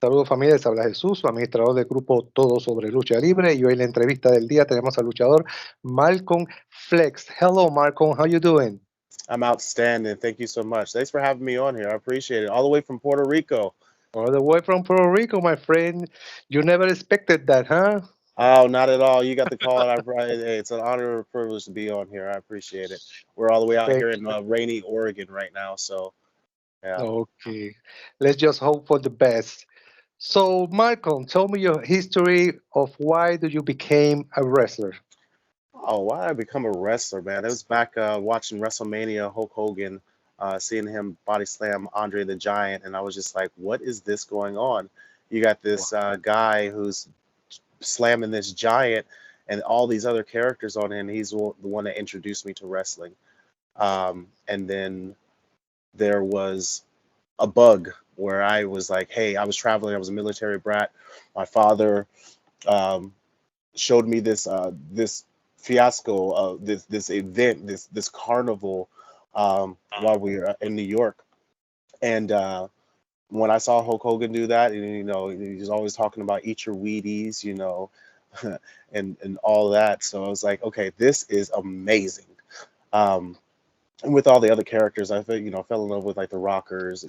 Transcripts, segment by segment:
Saludos familia, les habla Jesús, su administrador del grupo Todo sobre Lucha Libre, y hoy en la entrevista del día tenemos al luchador Malcolm Phlex. Hello Malcolm, how you doing? I'm outstanding. Thank you so much. Thanks for having me on here. I appreciate it. All the way from Puerto Rico. All the way from Puerto Rico, my friend. You never expected that, huh? Oh, not at all. You got the call. Hey, it's an honor and a privilege to be on here. I appreciate it. We're all the way out Thank here in rainy Oregon right now. So, yeah. Okay, let's just hope for the best. So Malcolm, tell me your history of why do you became a wrestler? Oh, why did I become a wrestler, man? It was back watching WrestleMania, Hulk Hogan, seeing him body slam Andre the Giant. And I was just like, what is this going on? You got this guy who's slamming this giant and all these other characters on it, and he's the one that introduced me to wrestling. And then there was a bug where I was like, hey, I was traveling, I was a military brat. My father um, showed me this fiasco, this event, this carnival while we were in New York. And when I saw Hulk Hogan do that, and he's always talking about eat your Wheaties, and all that. So I was like, okay, this is amazing. Um, and with all the other characters, I fell in love with like the Rockers,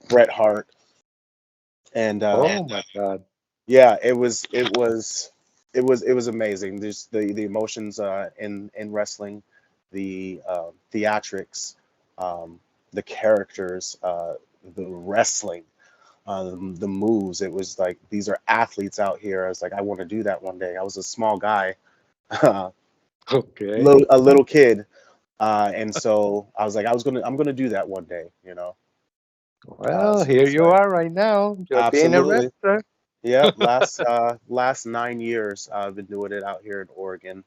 Bret Hart, and Oh my God. yeah, it was amazing. There's the emotions in wrestling, the theatrics, um, the characters, the wrestling, the moves. It was like these are athletes out here. I was like, I want to do that one day. I was a small guy, a Okay. little kid, and so I was like, I'm gonna do that one day. Well, So here it's you like are right now. You're being a absolutely. wrestler. Yep, last 9 years I've been doing it out here in Oregon.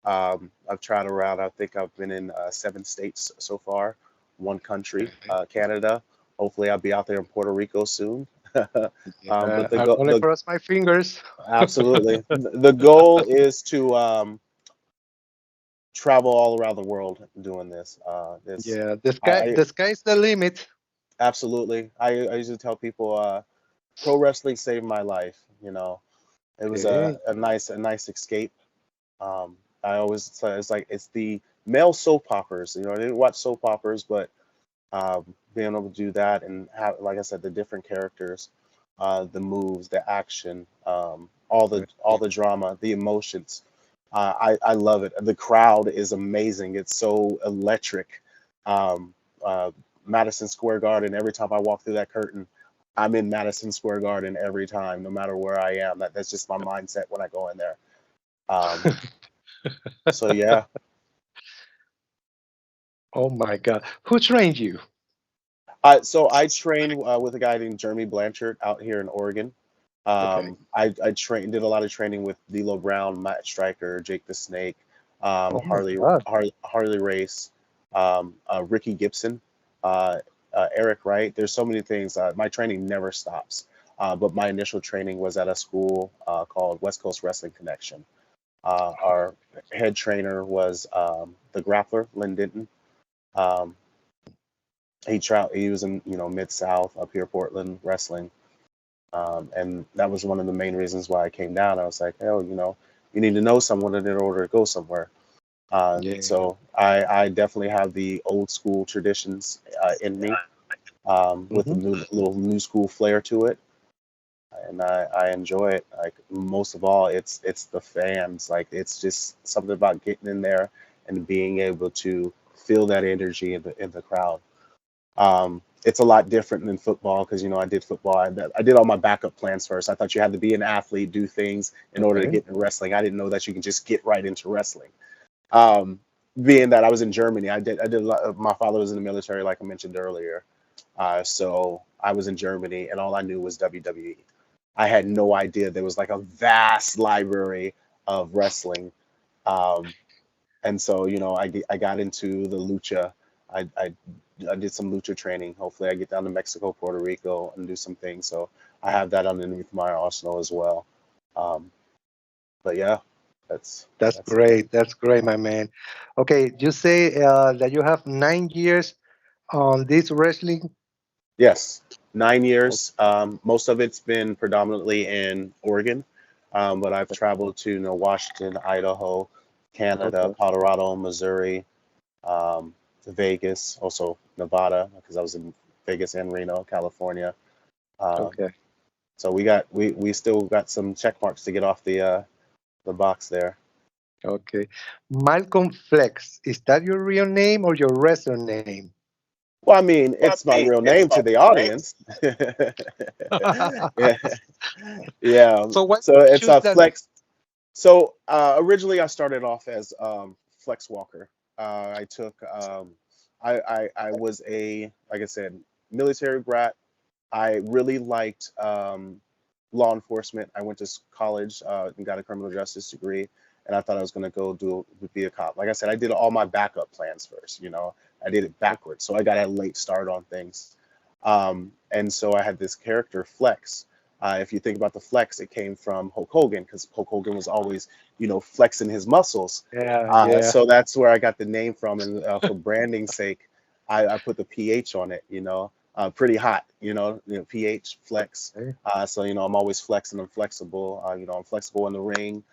I've traveled around. I think I've been in 7 states so far, one country, Canada. Hopefully, I'll be out there in Puerto Rico soon. But I'm gonna cross my fingers. absolutely the goal is to travel all around the world doing this. Yeah, I the sky's the limit. absolutely. I usually tell people, pro wrestling saved my life. It was Okay. a nice escape. I always say it's the male soap operas. I didn't watch soap operas, but being able to do that and have, like I said, the different characters, the moves, the action, all the drama, the emotions. I love it. The crowd is amazing. It's so electric. Um, uh, Madison Square Garden. Every time I walk through that curtain, I'm in Madison Square Garden every time, no matter where I am. That's just my mindset when I go in there. Um, so yeah. Oh my God. Who trained you? So I trained with a guy named Jeremy Blanchard out here in Oregon. Okay. Did a lot of training with D'Lo Brown, Matt Stryker, Jake the Snake, Oh my God. Harley Race, Ricky Gibson, Eric Wright. There's so many things. My training never stops. But my initial training was at a school called West Coast Wrestling Connection. Our head trainer was the grappler, Lynn Denton. Um, he was in Mid South up here, Portland wrestling, and that was one of the main reasons why I came down. I was like, hell, you need to know someone in order to go somewhere. Yeah. So I definitely have the old school traditions in me, with a Hmm. little new school flair to it, and I enjoy it. Like most of all, it's the fans. Like it's just something about getting in there and being able to feel that energy in the crowd. It's a lot different than football because I did football. I did all my backup plans first. I thought you had to be an athlete, do things in order to Okay. get into wrestling. I didn't know that you can just get right into wrestling. Um, Being that I was in Germany, I did a lot. My father was in the military, like I mentioned earlier. So I was in Germany, and all I knew was WWE. I had no idea there was like a vast library of wrestling. Um, and so I got into the lucha. I did some lucha training. Hopefully I get down to Mexico, Puerto Rico, and do some things. So I have that underneath my arsenal as well. um, but yeah, That's that's it. great. That's great, my man. Okay, you say that you have 9 years on this wrestling. Yes, nine O- years. Most of it's been predominantly in Oregon, but I've traveled to, Washington, Idaho, Canada, Okay, Colorado, Missouri, um, Vegas, also Nevada, because I was in Vegas and Reno, California. Um, okay, so we still got some check marks to get off the box there. okay. Malcolm Flex, is that your real name or your wrestler name? Well, I mean, it's my real name to the audience. Yeah, yeah. So why So it's choose a that name? Flex. So originally, I started off as Flex Walker. I took I was a, like I said, military brat. I really liked law enforcement. I went to college and got a criminal justice degree, and I thought I was going to go be a cop. Like I said, I did all my backup plans first. I did it backwards, so I got a late start on things. And so I had this character Flex. If you think about the flex, it came from Hulk Hogan because Hulk Hogan was always, flexing his muscles. Yeah, yeah. So that's where I got the name from, and for branding's sake, I put the PH on it. Pretty hot. PH Flex. Okay. So I'm always flexing. I'm flexible. I'm flexible in the ring.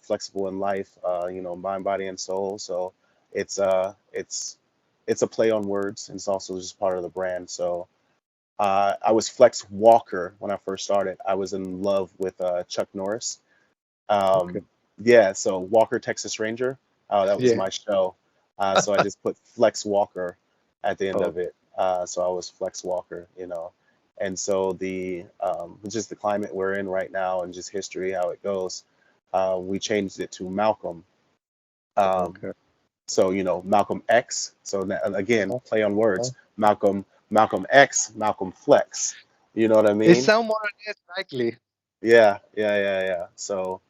Flexible in life. Mind, body, and soul. So it's uh it's it's a play on words, and it's also just part of the brand. So I was Flex Walker when I first started. I was in love with Chuck Norris. Okay. Yeah, so Walker Texas Ranger, that was Yeah. my show. So I just put Flex Walker at the end Oh, of it. So I was Flex Walker. And so just the climate we're in right now and just history, how it goes, we changed it to Malcolm. Um, okay. so Malcolm X. So again, Uh-huh, play on uh-huh. words. Malcolm X, Malcolm Flex. You know what I It mean? sounds more or less likely. Yeah, yeah, yeah, yeah. So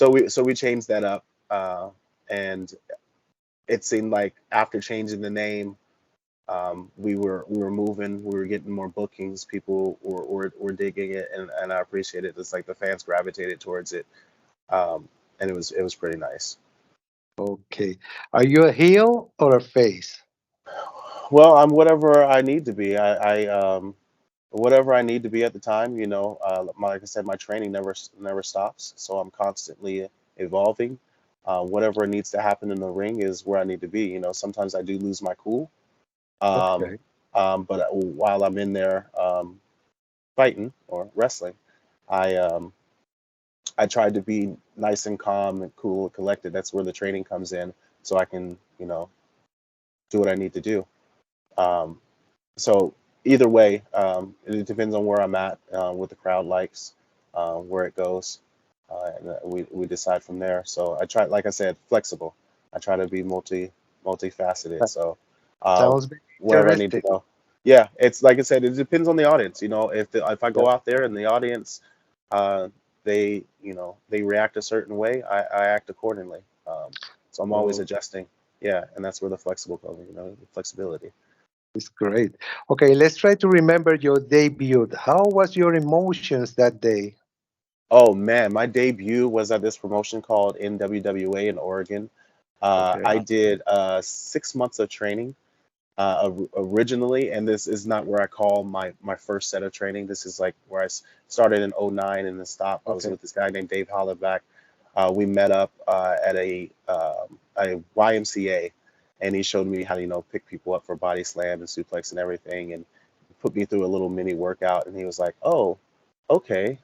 we changed that up, and it seemed like after changing the name, we were moving, we were getting more bookings, people were digging it, and I appreciate it. It's like the fans gravitated towards it, um, and it was pretty nice. Okay. Are you a heel or a face? Well, I'm whatever I need to be. Whatever I need to be at the time. Like I said, my training never stops, so I'm constantly evolving. Whatever needs to happen in the ring is where I need to be. Sometimes I do lose my cool, um, Okay. but while I'm in there fighting or wrestling, I um, I try to be nice and calm and cool and collected. That's where the training comes in, so I can do what I need to do. Um, So either way, it depends on where I'm at, what the crowd likes, where it goes, and we decide from there. So I try, like I said, flexible. I try to be multifaceted. That So sounds very wherever I need to interesting. go. Yeah, it's like I said, it depends on the audience. If I Yeah. go out there and the audience, uh, they react a certain way, I act accordingly. So I'm always Oh, adjusting. Yeah, and that's where the flexible comes. The flexibility. it's great. Okay, let's try to remember your debut. How was your emotions that day? Oh man, my debut was at this promotion called NWWA in Oregon. Okay. I did 6 months of training originally, and this is not where I call my first set of training. This is like where I started in '09 and then stopped. I was Okay. with this guy named Dave Hollenbach. We met up at a YMCA, and he showed me how to pick people up for body slam and suplex and everything, and put me through a little mini workout. And he was like, "Oh, okay,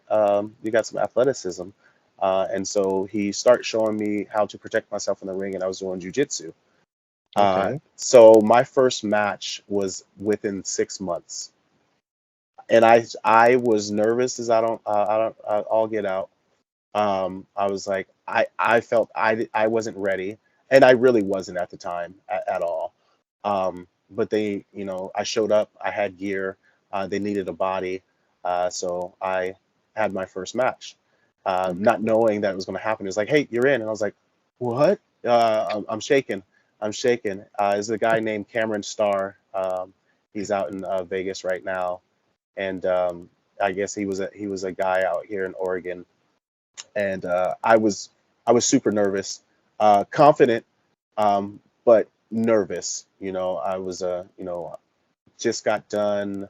you got some athleticism." And so he started showing me how to protect myself in the ring, and I was doing jujitsu. Okay. So my first match was within 6 months, and I was nervous as I'll get out. I was like, I felt I wasn't ready, and I really wasn't at the time at all. But I showed up, I had gear, they needed a body, so I had my first match, Okay. not knowing that it was going to happen. It was like, hey, you're in, and I was like, what? I'm shaking. I'm shaking. There's a guy named Cameron Starr. He's out in Vegas right now, and I guess he was a guy out here in Oregon, and I was super nervous, confident, but nervous. I was just got done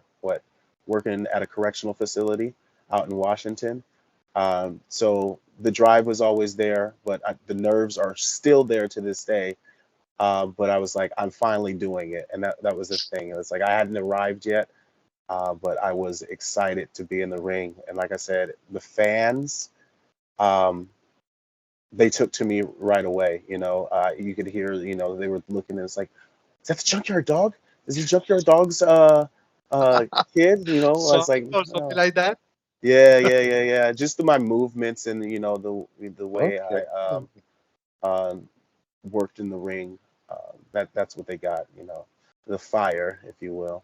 working at a correctional facility out in Washington. So the drive was always there, but the nerves are still there to this day. But I was like, I'm finally doing it, and that was the thing. It was like I hadn't arrived yet, but I was excited to be in the ring. And like I said, the fans, um, they took to me right away. You could hear, they were looking, and it's like, is that the Junkyard Dog? Is the Junkyard Dog's kid? I was Son like, or something like that? yeah, yeah, yeah, yeah. Just my movements and the way Okay. I worked in the ring. That's what they got. The fire, if you will.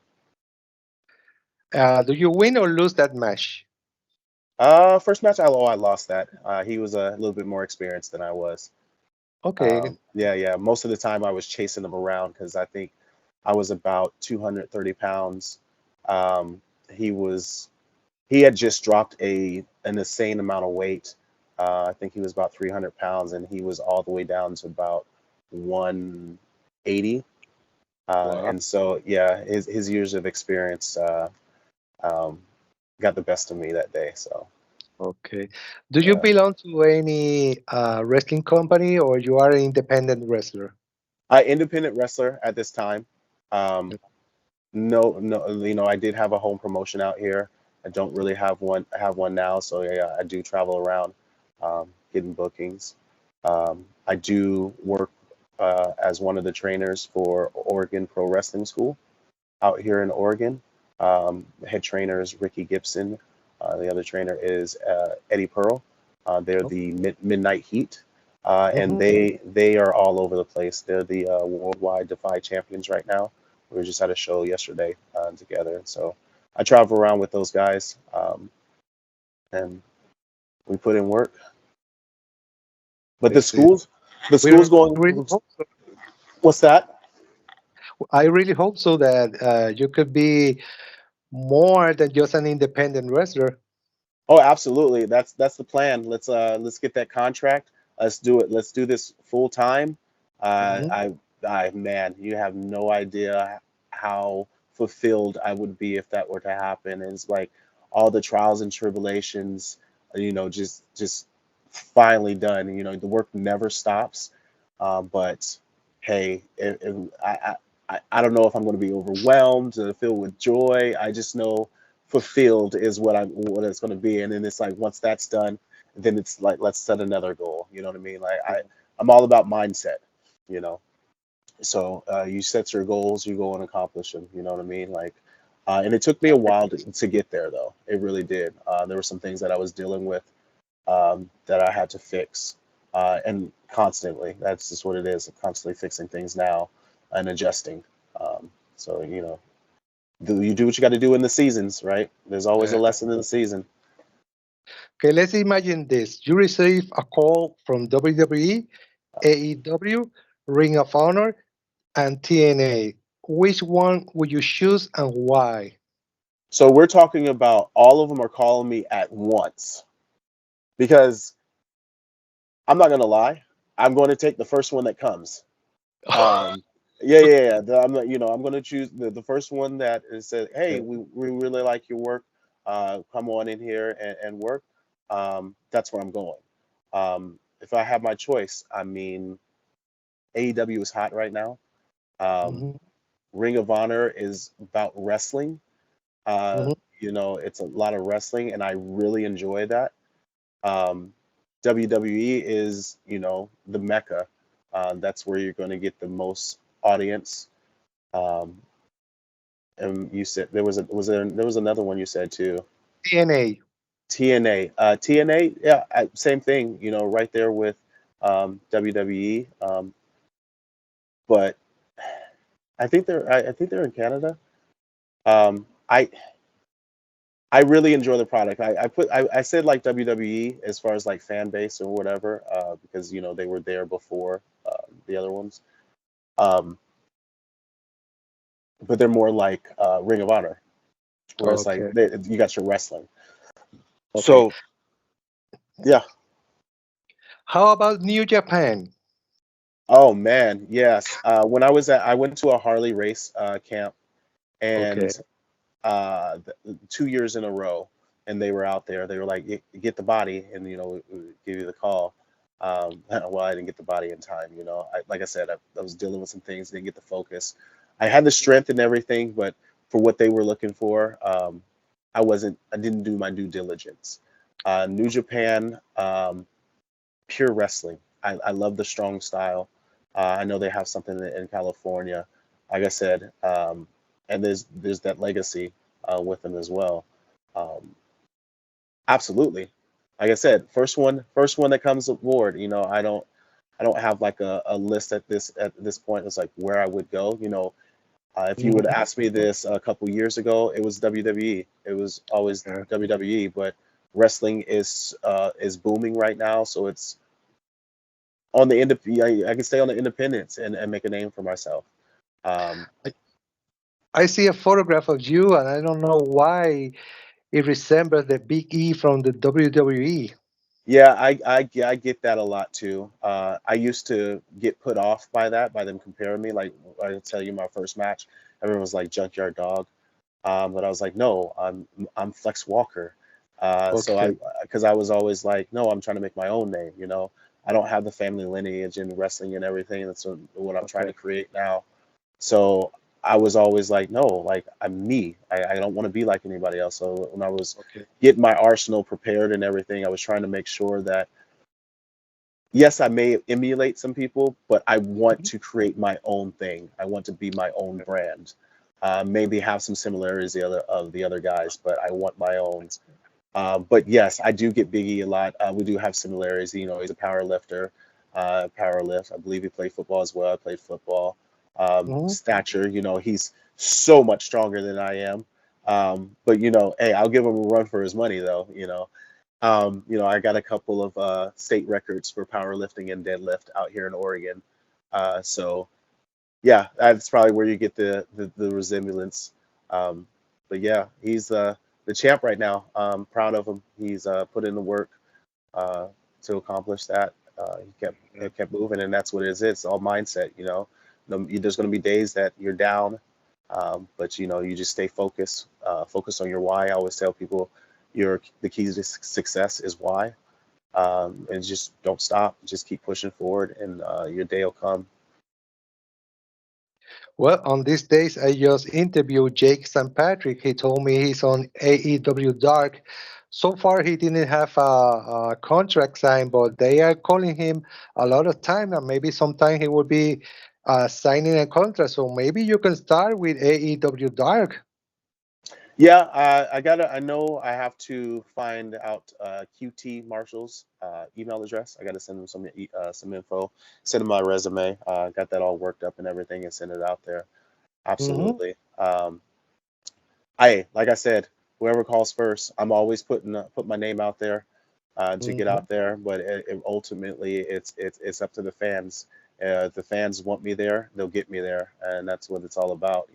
Do you win or lose that match? First match, I lost that. He was a little bit more experienced than I was. Okay. Yeah, yeah. Most of the time, I was chasing him around because I think I was about 230 pounds. Um, he was he had just dropped an insane amount of weight. I think he was about 300 pounds, and he was all the way down to about 180. Wow. And so, yeah, his years of experience um, got the best of me that day. So, Okay. Do you yeah. belong to any wrestling company or you are an independent wrestler? Independent wrestler at this time. Um, no, no, I did have a home promotion out here. I don't really have one now, so yeah, I do travel around, getting bookings. I do work as one of the trainers for Oregon Pro Wrestling School out here in Oregon. Head trainer is Ricky Gibson. The other trainer is Eddie Pearl. They're Oh, the Midnight Heat, and mhm. they are all over the place. They're the worldwide Defy champions right now. We were just at a show yesterday together, so I travel around with those guys, and we put in work. But the This is, schools, the we schools going. really hope so. What's that? I really hope so that you could be more than just an independent wrestler. Oh, absolutely. That's the plan. Let's get that contract. Let's do it. Let's do this full time. Uh, Mhm. I man, you have no idea how fulfilled I would be if that were to happen. And it's like all the trials and tribulations, just finally done. The work never stops. But hey, I don't know if I'm going to be overwhelmed or filled with joy. I just know fulfilled is what it's going to be, and then it's like once that's done, then it's like let's set another goal. You know what I mean? Like I'm all about mindset. You know, so you set your goals, you go and accomplish them. You know what I mean? Like, and it took me a while to get there, though. It really did. There were some things that I was dealing with that I had to fix, and constantly. That's just what it is. I'm constantly fixing things now and adjusting. So you do what you got to do in the seasons, right? There's always a Uh, lesson in the season. okay, let's imagine this. You receive a call from WWE, AEW, Ring of Honor, and TNA. Which one would you choose and why? So we're talking about all of them are calling me at once because I'm not gonna lie, I'm going to take the first one that comes. Um, yeah, yeah, yeah. I'm not, I'm going to choose the first one that is said, hey, we really like your work. Come on in here and work. That's where I'm going. If I have my choice, I mean, AEW is hot right now. Um, Mhm, Ring of Honor is about wrestling. Uh, mhm. it's a lot of wrestling, and I really enjoy that. Um, WWE is, the mecca. That's where you're going to get the most audience. Um, and you said there was another one you said too. TNA. TNA, TNA, yeah, same thing. Right there with WWE. But I think they're in Canada. Um, I I really enjoy the product. I said like WWE as far as like fan base or whatever, because they were there before the other ones. Um, but they're more like Ring of Honor, where it's like Okay. you got your wrestling. Okay. So yeah. How about New Japan? Oh man, yes. When I went to a Harley race camp and Okay. 2 years in a row, and they were out there. They were like, Get the body," and we give you the call. Well, I didn't get the body in time. Like I said, I was dealing with some things, didn't get the focus. I had the strength and everything, but for what they were looking for, I didn't do my due diligence. New Japan, pure wrestling. I love the strong style. I know they have something in California, like I said, and there's that legacy with them as well. Um, Absolutely. Like I said, first one that comes aboard. I don't have like a list at this point. It's like where I would go. If you would Mhm. ask me this a couple years ago, it was WWE. It was always Yeah. WWE, but wrestling is booming right now, so it's on the end of I can stay on the independents and make a name for myself. Um, I, I see a photograph of you, and I don't know why it resembles the Big E from the WWE. yeah, I get that a lot too. I used to get put off by that, by them comparing me. Like I tell you, my first match, everyone was like Junkyard Dog, but I was like, no, I'm Flex Walker. So Okay. because I was always like, no, I'm trying to make my own name. I don't have the family lineage in wrestling and everything. That's what I'm trying Okay. to create now. So I was always like, no, like I'm me. I don't want to be like anybody else. So when I was Okay. getting my arsenal prepared and everything, I was trying to make sure that yes, I may emulate some people, but I want Mhm. to create my own thing. I want to be my own brand. Maybe have some similarities of the other guys, but I want my own. But yes, I do get Biggie a lot. We do have similarities. He's a power lifter, power lift. I believe he played football as well. I played football. Mhm. Stature, he's so much stronger than I am. But hey, I'll give him a run for his money though. I got a couple of state records for powerlifting and deadlift out here in Oregon. So yeah, that's probably where you get the resemblance. Um, but yeah, he's the champ right now. Proud of him. He's put in the work uh, to accomplish that. He kept moving, and that's what it is. It's all mindset. There's going to be days that you're down, but you just stay focused. Focus on your why. I always tell people, the key to success is why, and just don't stop. Just keep pushing forward, and your day will come. Well, on these days, I just interviewed Jake St. Patrick. He told me he's on AEW Dark. So far, he didn't have a contract signed, but they are calling him a lot of time, and maybe sometime he will be signing a contract. So maybe you can start with AEW Dark. Yeah, I know I have to find out QT Marshall's email address. I got to send him some info, send him my resume. Got that all worked up and everything, and send it out there. Hmm. Absolutely. Like I said, whoever calls first, I'm always put my name out there to get Hmm. out there. But ultimately, it's up to the fans. If the fans want me there, they'll get me there, and that's what it's all about.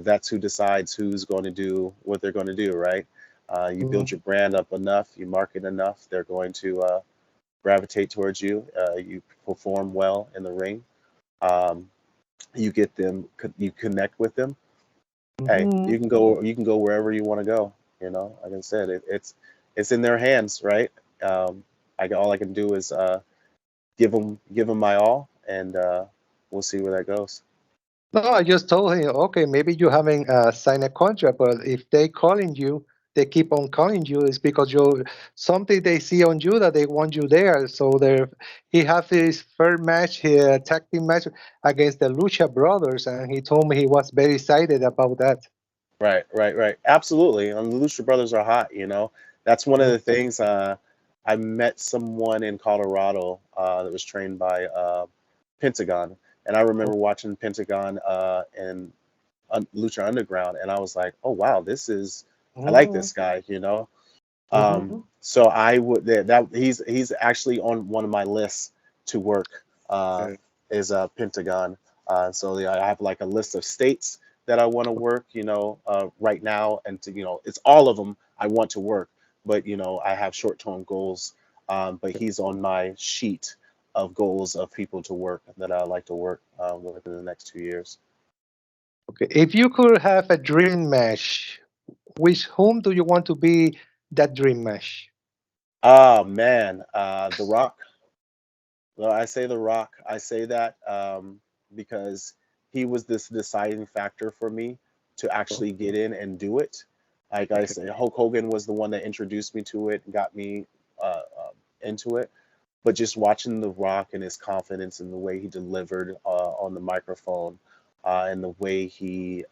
That's who decides who's going to do what they're going to do, right? You build your brand up enough, you market enough, they're going to gravitate towards you. You perform well in the ring. Um, you get them, you connect with them. Hey, Hmm. you can go wherever you want to go. Like I said, it's in their hands, right? All I can do is give them my all, and we'll see where that goes. No, I just told him, okay, maybe you haven't signed a contract, but if they calling you, they keep on calling you, it's because you something they see on you that they want you there. So he have his first match, his tag team match against the Lucha Brothers, and he told me he was very excited about that. Right, right, right. Absolutely. And the Lucha Brothers are hot. That's one of Mhm. the things. I met someone in Colorado that was trained by Pentagon, and I remember watching Pentagon and Lucha Underground, and I was like, oh wow, I like Mhm. this guy. Mhm. So I would that he's actually on one of my lists to work uh, Okay. is Pentagon. So yeah, I have like a list of states that I want to work, right now, and it's all of them I want to work, but I have short-term goals. But he's on my sheet of goals of people to work that I like to work within the next 2 years. Okay. If you could have a dream match, with whom do you want to be that dream match? Oh man, The Rock. Well, I say The Rock. I say that because he was this deciding factor for me to actually Okay. get in and do it. Like I Okay. say, Hulk Hogan was the one that introduced me to it and got me into it. But just watching The Rock and his confidence and the way he delivered on the microphone and the way he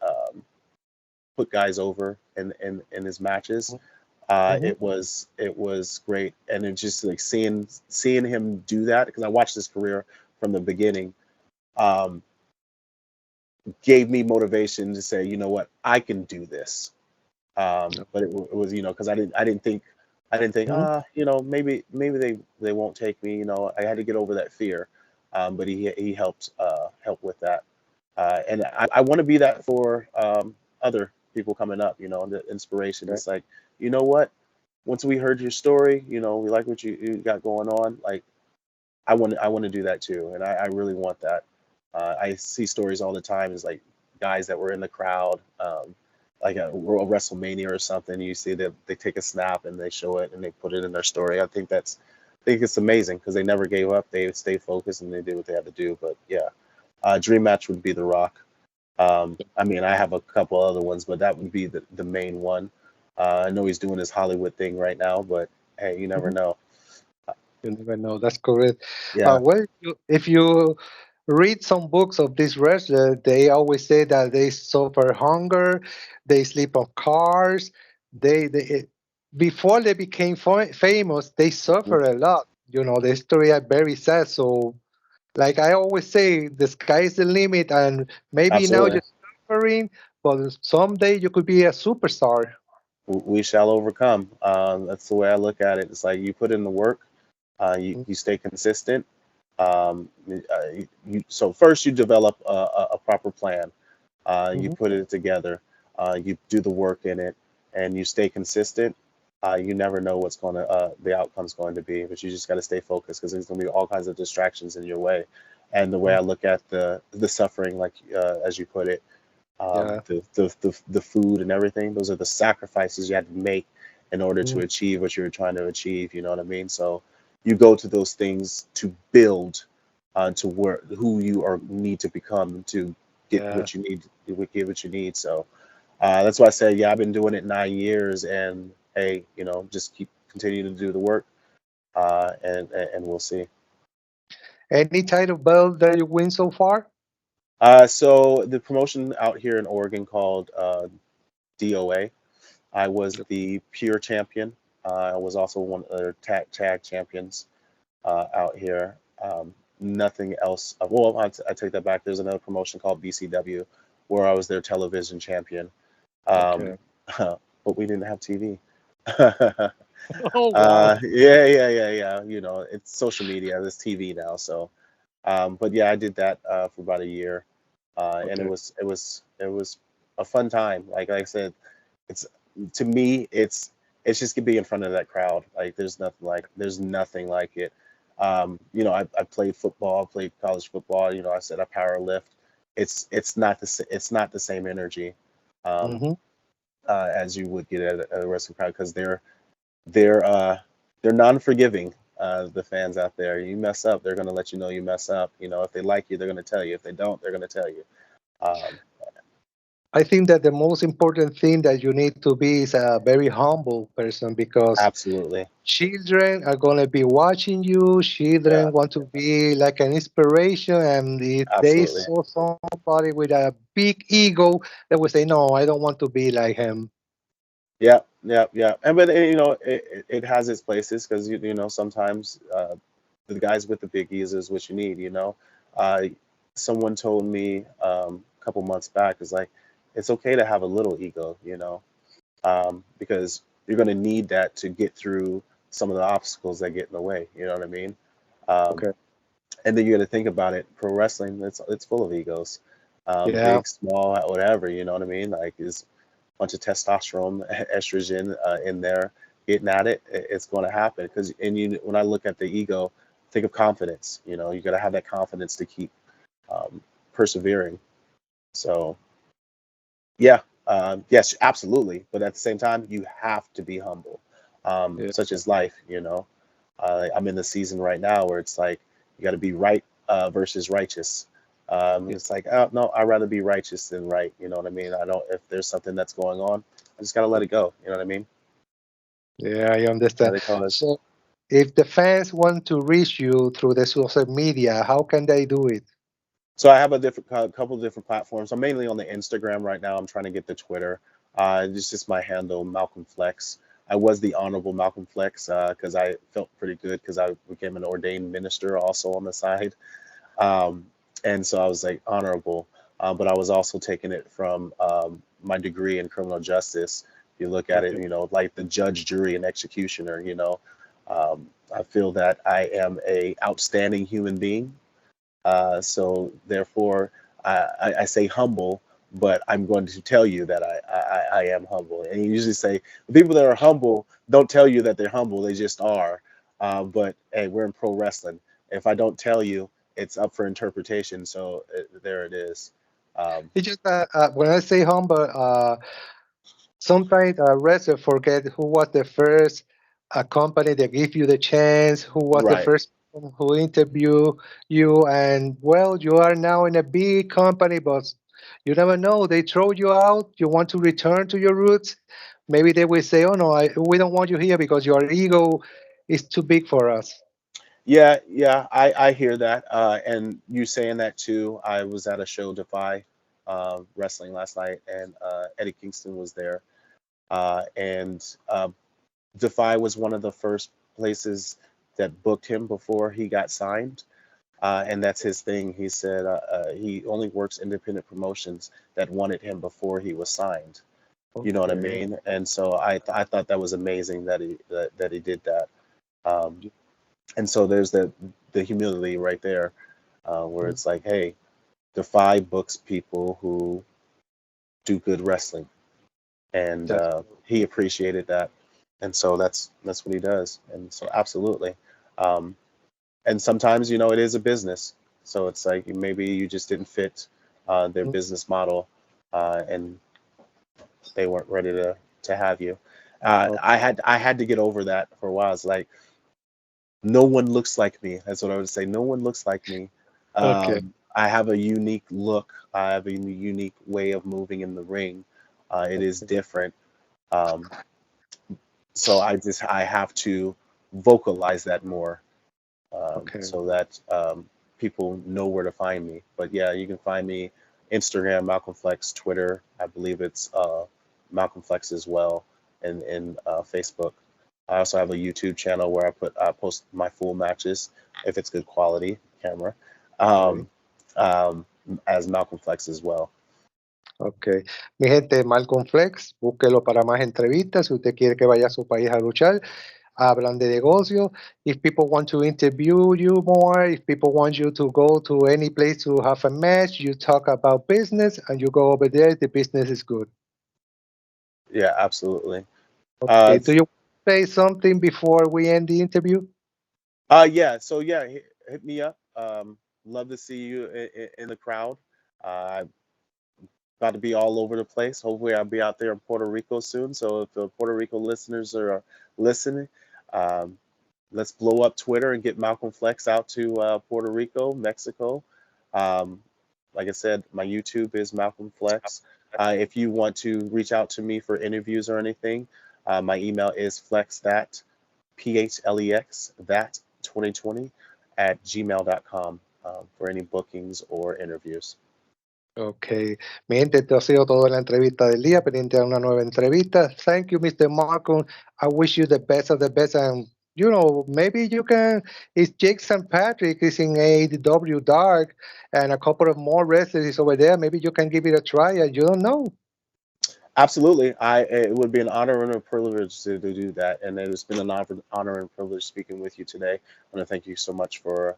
put guys over in his matches, Mm-hmm. it was great, and it just like seeing him do that because I watched his career from the beginning. Um, Gave me motivation to say, you know what, I can do this. But it was, because I didn't think, Mm-hmm. maybe they won't take me. I had to get over that fear. But he helped with that. And I want to be that for other people coming up. The inspiration. Okay. It's like, you know what? Once we heard your story, we like what you got going on. Like I want to do that too, and I really want that. I see stories all the time. It's like guys that were in the crowd, like a WrestleMania or something. You see that they take a snap and they show it and they put it in their story. I think it's amazing because they never gave up. They stayed focused and they did what they had to do. But yeah, dream match would be The Rock. I mean, I have a couple other ones, but that would be the main one. I know he's doing his Hollywood thing right now, but hey, you never Mm-hmm. know. You never know. That's correct. Yeah, Well, if you read some books of this wrestler, they always say that they suffer hunger, they sleep on cars, they before they became famous, they suffer a lot. The story are very sad. So, like I always say, the sky is the limit, and maybe now absolutely. you're suffering, but someday you could be a superstar. We shall overcome. That's the way I look at it. It's like you put in the work, you stay consistent. So first you develop a proper plan. You Mm-hmm. put it together. You do the work in it, and you stay consistent. You never know what's the outcome's going to be, but you just got to stay focused because there's going to be all kinds of distractions in your way. And the way I look at the suffering, like as you put it, Yeah. the food and everything. Those are the sacrifices you had to make in order to Mm. achieve what you were trying to achieve. You know what I mean? So you go to those things to build to where who you are need to become to get Yeah. what you need, get what you need. So that's why I say, yeah, I've been doing it 9 years, and hey, just keep continuing to do the work, and we'll see. Any title belt that you win so far? So the promotion out here in Oregon called DOA. I was the pure champion. I was also one of their tag champions out here. Nothing else. Well, I take that back. There's another promotion called BCW where I was their television champion. Um, Okay. but we didn't have TV. Oh wow. Yeah, yeah, yeah, yeah. It's social media. There's TV now. So, but yeah, I did that for about a year, and it Okay. was it was it was a fun time. Like I said, it's to me it's just to be in front of that crowd. Like there's nothing like it. I played football, I played college football. I said I power lift. It's not the same energy um, Hmm. as you would get at a wrestling crowd because they're uh, they're non-forgiving. The fans out there, you mess up, they're gonna let you know you mess up. If they like you, they're gonna tell you. If they don't, they're gonna tell you. Um, I think that the most important thing that you need to be is a very humble person because Absolutely, children are going to be watching you. yeah, Children want to be like an inspiration. And if they absolutely. saw somebody with a big ego, they would say, no, I don't want to be like him. Yeah, yeah, yeah. And but it has its places because sometimes the guys with the big E's is what you need. Uh, Someone told me a couple months back is like it's okay to have a little ego. Because you're going to need that to get through some of the obstacles that get in the way. You know what I mean? Um, Okay. and then you got to think about it. Pro wrestling, it's full of egos, Yeah. big, small, whatever. You know what I mean? Like is bunch of testosterone, estrogen in there, getting at it, it's going to happen. Because when I look at the ego, think of confidence. You got to have that confidence to keep um, persevering. So Yeah, yes, absolutely. But at the same time, you have to be humble. Yeah. Such as life, you know. I'm in the season right now where it's like you got to be right versus righteous. Yeah. It's like, oh, no, I'd rather be righteous than right. You know what I mean? I don't. If there's something that's going on, I just gotta let it go. You know what I mean? Yeah, I Let understand. it go. So, if the fans want to reach you through the social media, how can they do it? So I have a different couple of different platforms. I'm mainly on the Instagram right now. I'm trying to get the Twitter. It's just my handle, Malcolm Phlex. I was the Honorable Malcolm Phlex because I felt pretty good because I became an ordained minister also on the side. Um, and so I was like honorable, but I was also taking it from my degree in criminal justice. If you look at it, Okay. you know, like the judge, jury, and executioner. You know, I feel that I am a outstanding human being, so therefore, I say humble, but I'm going to tell you that I am humble. And you usually say the people that are humble don't tell you that they're humble; they just are. But hey, we're in pro wrestling. If I don't tell you, it's up for interpretation. So there it is. Um, It's just when I say humble, sometimes wrestlers forget who was the first company that gave you the chance, who was the right. first person who interviewed you, and well, you are now in a big company, but you never know. They throw you out. You want to return to your roots. Maybe they will say, "Oh no, we don't want you here because your ego is too big for us." Yeah, yeah, I hear that. And you saying that too. I was at a show, Defy Wrestling last night, and Eddie Kingston was there. And Defy was one of the first places that booked him before he got signed. And that's his thing. He said he only works independent promotions that wanted him before he was signed. You know what I Okay. mean? And so I thought that was amazing that that he did that. Um, and so there's the humility right there, where it's like, hey, Defy books people who do good wrestling, and That's he appreciated that, and so that's what he does, and so absolutely. Um, and sometimes, you know, it is a business, so it's like maybe you just didn't fit their business model, and they weren't ready to have you. I had to get over that for a while. It's like no one looks like me. That's what I would say. No one looks like me. okay. I have a unique look. I have a unique way of moving in the ring. It is different. Um, so I have to vocalize that more, Okay. so that people know where to find me. But yeah, you can find me Instagram, Malcolm Flex, Twitter. I believe it's Malcolm Flex as well, and Facebook. I also have a YouTube channel where I post my full matches if it's good quality camera, Okay. um, um, as Malcolm Flex as well. Ok. Mi gente, Malcolm Flex, búsquelo para más entrevistas. Si usted quiere que vaya a su país a luchar, hablan de negocio. If people want to interview you more, if people want you to go to any place to have a match, you talk about business and you go over there, the business is good. Yeah, absolutely. Okay. Uh, Do you say something before we end the interview? yeah. So yeah, hit me up. Love to see you in the crowd. Uh, about to be all over the place. Hopefully, I'll be out there in Puerto Rico soon. So if the Puerto Rico listeners are listening, um, let's blow up Twitter and get Malcolm Flex out to Puerto Rico, Mexico. Um, like I said, my YouTube is Malcolm Flex. If you want to reach out to me for interviews or anything, my email is flexthat, PHLEX, that 2020 at gmail.com, for any bookings or interviews. Ok. Mi gente, esto ha sido toda la entrevista del día. Pendiente a una nueva entrevista. Thank you, Mr. Malcolm. I wish you the best of the best. And, you know, maybe you can. It's Jake St. Patrick is in AEW Dark and a couple of more wrestlers is over there. Maybe you can give it a try. And you don't know. Absolutely. It would be an honor and a privilege to do that. And it's been an honor and privilege speaking with you today. I want to thank you so much for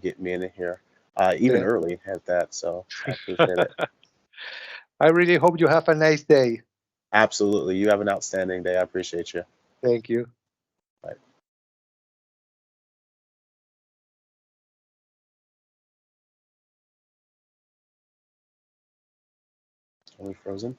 getting me in here, even Thank early at that. So I appreciate it. I really hope you have a nice day. Absolutely. You have an outstanding day. I appreciate you. Thank you. Bye. Are we frozen?